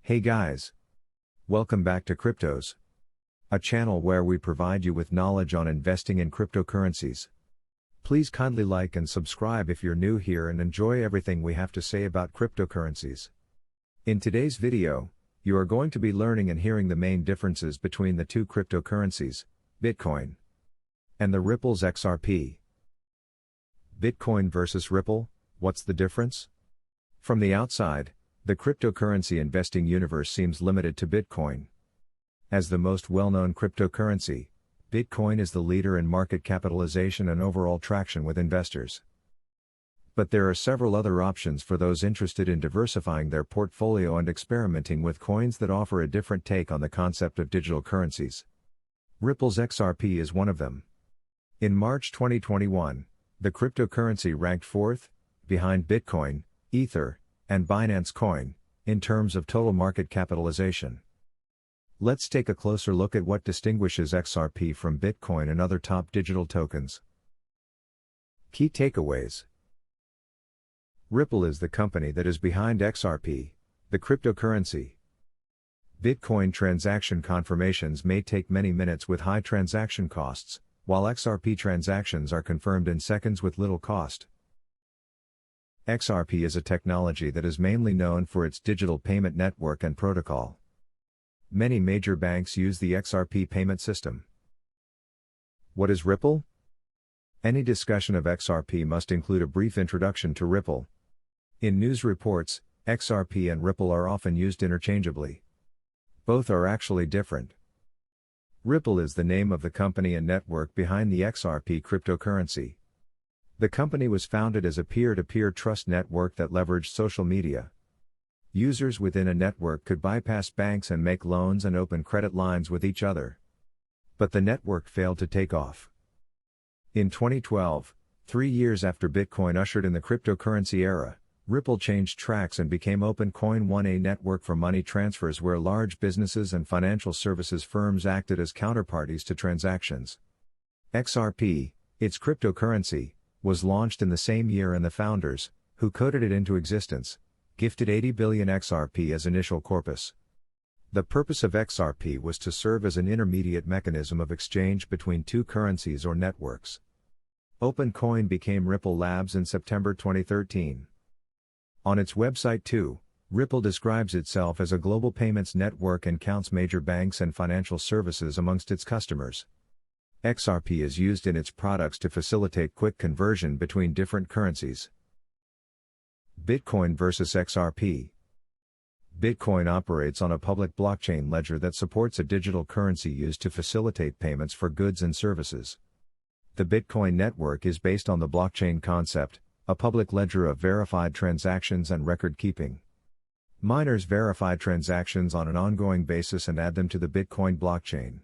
Hey guys! Welcome back to Cryptos, a channel where we provide you with knowledge on investing in cryptocurrencies. Please kindly like and subscribe if you're new here and enjoy everything we have to say about cryptocurrencies. In today's video, you are going to be learning and hearing the main differences between the two cryptocurrencies, Bitcoin and the Ripple's XRP. Bitcoin versus Ripple, what's the difference? From the outside, the cryptocurrency investing universe seems limited to Bitcoin. As the most well-known cryptocurrency, Bitcoin is the leader in market capitalization and overall traction with investors. But there are several other options for those interested in diversifying their portfolio and experimenting with coins that offer a different take on the concept of digital currencies. Ripple's XRP is one of them. In March 2021, the cryptocurrency ranked fourth, behind Bitcoin, Ether, and Binance Coin, in terms of total market capitalization. Let's take a closer look at what distinguishes XRP from Bitcoin and other top digital tokens. Key takeaways. Ripple is the company that is behind XRP, the cryptocurrency. Bitcoin transaction confirmations may take many minutes with high transaction costs, while XRP transactions are confirmed in seconds with little cost. XRP is a technology that is mainly known for its digital payment network and protocol. Many major banks use the XRP payment system. What is Ripple? Any discussion of XRP must include a brief introduction to Ripple. In news reports, XRP and Ripple are often used interchangeably. Both are actually different. Ripple is the name of the company and network behind the XRP cryptocurrency. The company was founded as a peer-to-peer trust network that leveraged social media. Users within a network could bypass banks and make loans and open credit lines with each other. But the network failed to take off. In 2012, 3 years after Bitcoin ushered in the cryptocurrency era, Ripple changed tracks and became OpenCoin One, a network for money transfers where large businesses and financial services firms acted as counterparties to transactions. XRP, its cryptocurrency, was launched in the same year, and the founders, who coded it into existence, gifted 80 billion XRP as initial corpus. The purpose of XRP was to serve as an intermediate mechanism of exchange between two currencies or networks. OpenCoin became Ripple Labs in September 2013. On its website too, Ripple describes itself as a global payments network and counts major banks and financial services amongst its customers. XRP is used in its products to facilitate quick conversion between different currencies. Bitcoin versus XRP. Bitcoin operates on a public blockchain ledger that supports a digital currency used to facilitate payments for goods and services. The Bitcoin network is based on the blockchain concept, a public ledger of verified transactions and record keeping. Miners verify transactions on an ongoing basis and add them to the Bitcoin blockchain.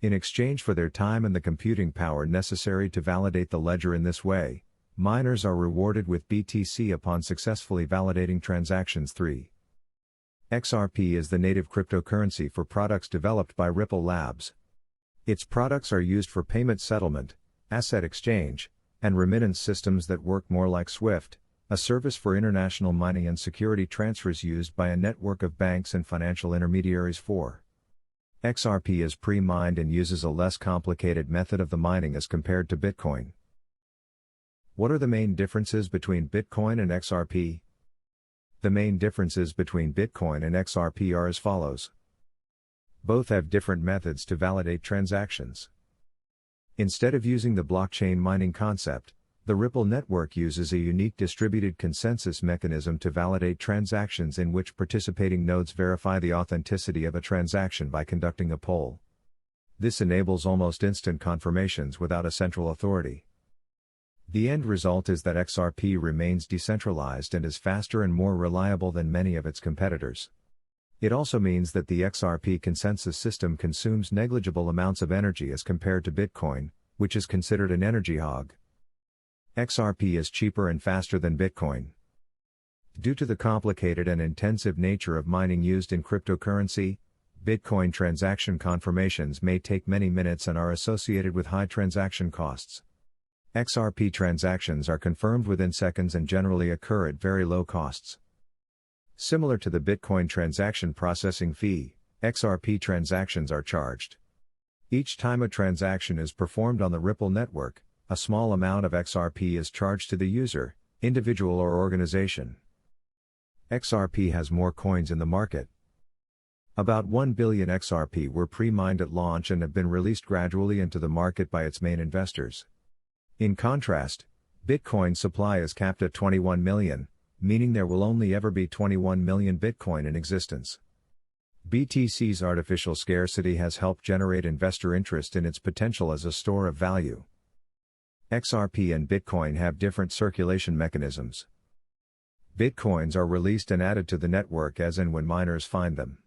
In exchange for their time and the computing power necessary to validate the ledger in this way, miners are rewarded with BTC upon successfully validating transactions. 3. XRP is the native cryptocurrency for products developed by Ripple Labs. Its products are used for payment settlement, asset exchange, and remittance systems that work more like SWIFT, a service for international money and security transfers used by a network of banks and financial intermediaries. 4. XRP is pre-mined and uses a less complicated method of the mining as compared to Bitcoin. What are the main differences between Bitcoin and XRP? The main differences between Bitcoin and XRP are as follows. Both have different methods to validate transactions. Instead of using the blockchain mining concept, the Ripple network uses a unique distributed consensus mechanism to validate transactions in which participating nodes verify the authenticity of a transaction by conducting a poll. This enables almost instant confirmations without a central authority. The end result is that XRP remains decentralized and is faster and more reliable than many of its competitors. It also means that the XRP consensus system consumes negligible amounts of energy as compared to Bitcoin, which is considered an energy hog. XRP is cheaper and faster than Bitcoin. Due to the complicated and intensive nature of mining used in cryptocurrency, Bitcoin transaction confirmations may take many minutes and are associated with high transaction costs. XRP transactions are confirmed within seconds and generally occur at very low costs. Similar to the Bitcoin transaction processing fee, XRP transactions are charged. Each time a transaction is performed on the Ripple network, a small amount of XRP is charged to the user, individual or organization. XRP has more coins in the market. About 1 billion XRP were pre-mined at launch and have been released gradually into the market by its main investors. In contrast, Bitcoin supply is capped at 21 million, meaning there will only ever be 21 million Bitcoin in existence. BTC's artificial scarcity has helped generate investor interest in its potential as a store of value. XRP and Bitcoin have different circulation mechanisms. Bitcoins are released and added to the network as and when miners find them.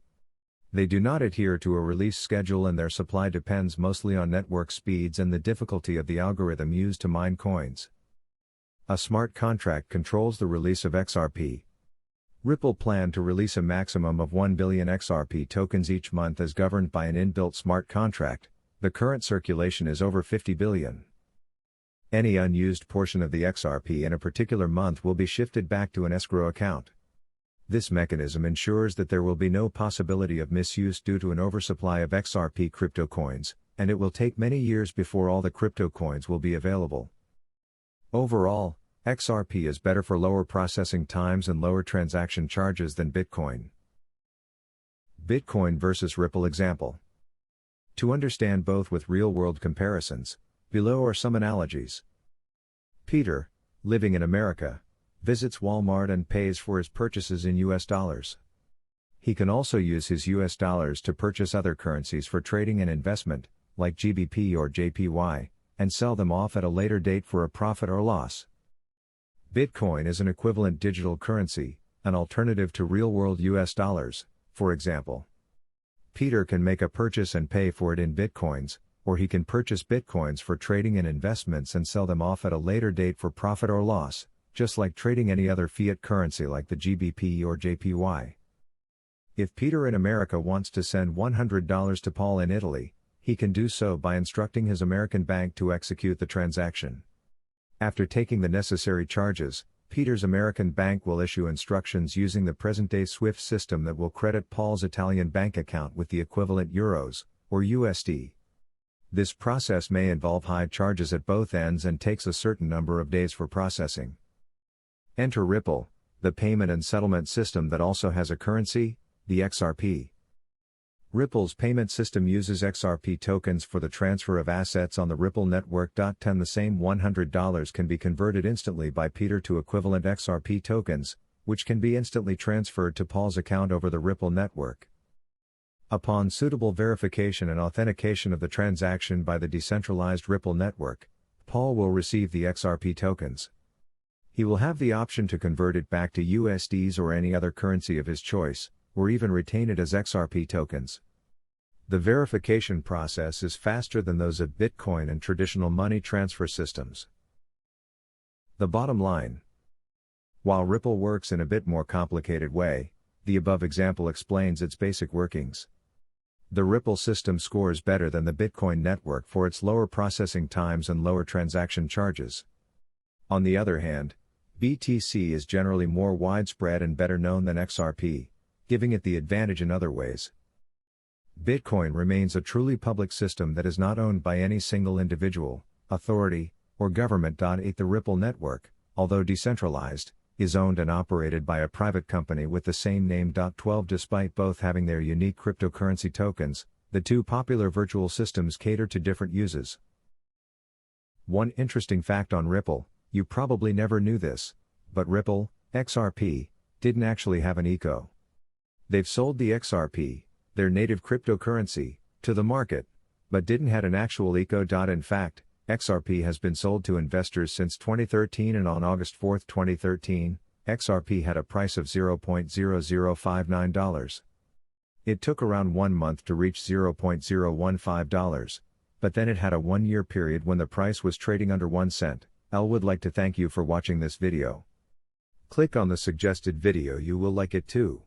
They do not adhere to a release schedule and their supply depends mostly on network speeds and the difficulty of the algorithm used to mine coins. A smart contract controls the release of XRP. Ripple planned to release a maximum of 1 billion XRP tokens each month as governed by an inbuilt smart contract. The current circulation is over 50 billion. Any unused portion of the XRP in a particular month will be shifted back to an escrow account. This mechanism ensures that there will be no possibility of misuse due to an oversupply of XRP crypto coins, and it will take many years before all the crypto coins will be available. Overall, XRP is better for lower processing times and lower transaction charges than Bitcoin. Bitcoin versus Ripple example. To understand both with real-world comparisons, below are some analogies. Peter, living in America, visits Walmart and pays for his purchases in US dollars. He can also use his US dollars to purchase other currencies for trading and investment, like GBP or JPY, and sell them off at a later date for a profit or loss. Bitcoin is an equivalent digital currency, an alternative to real-world US dollars. For example, Peter can make a purchase and pay for it in Bitcoins, or he can purchase Bitcoins for trading and investments and sell them off at a later date for profit or loss, just like trading any other fiat currency like the GBP or JPY. If Peter in America wants to send $100 to Paul in Italy, he can do so by instructing his American bank to execute the transaction. After taking the necessary charges, Peter's American bank will issue instructions using the present-day SWIFT system that will credit Paul's Italian bank account with the equivalent euros, or USD. This process may involve high charges at both ends and takes a certain number of days for processing. Enter Ripple, the payment and settlement system that also has a currency, the XRP. Ripple's payment system uses XRP tokens for the transfer of assets on the Ripple network. The same $100 can be converted instantly by Peter to equivalent XRP tokens, which can be instantly transferred to Paul's account over the Ripple network. Upon suitable verification and authentication of the transaction by the decentralized Ripple network, Paul will receive the XRP tokens. He will have the option to convert it back to USDs or any other currency of his choice, or even retain it as XRP tokens. The verification process is faster than those of Bitcoin and traditional money transfer systems. The bottom line. While Ripple works in a bit more complicated way, the above example explains its basic workings. The Ripple system scores better than the Bitcoin network for its lower processing times and lower transaction charges. On the other hand, BTC is generally more widespread and better known than XRP, giving it the advantage in other ways. Bitcoin remains a truly public system that is not owned by any single individual, authority, or government. The Ripple network, although decentralized, is owned and operated by a private company with the same name. 12 Despite both having their unique cryptocurrency tokens, the two popular virtual systems cater to different uses. One interesting fact on Ripple, you probably never knew this, but Ripple, XRP, didn't actually have an eco. They've sold the XRP, their native cryptocurrency, to the market, but didn't have an actual eco. In fact, XRP has been sold to investors since 2013, and on August 4, 2013, XRP had a price of $0.0059. It took around 1 month to reach $0.015, but then it had a 1-year period when the price was trading under 1 cent. I would like to thank you for watching this video. Click on the suggested video, you will like it too.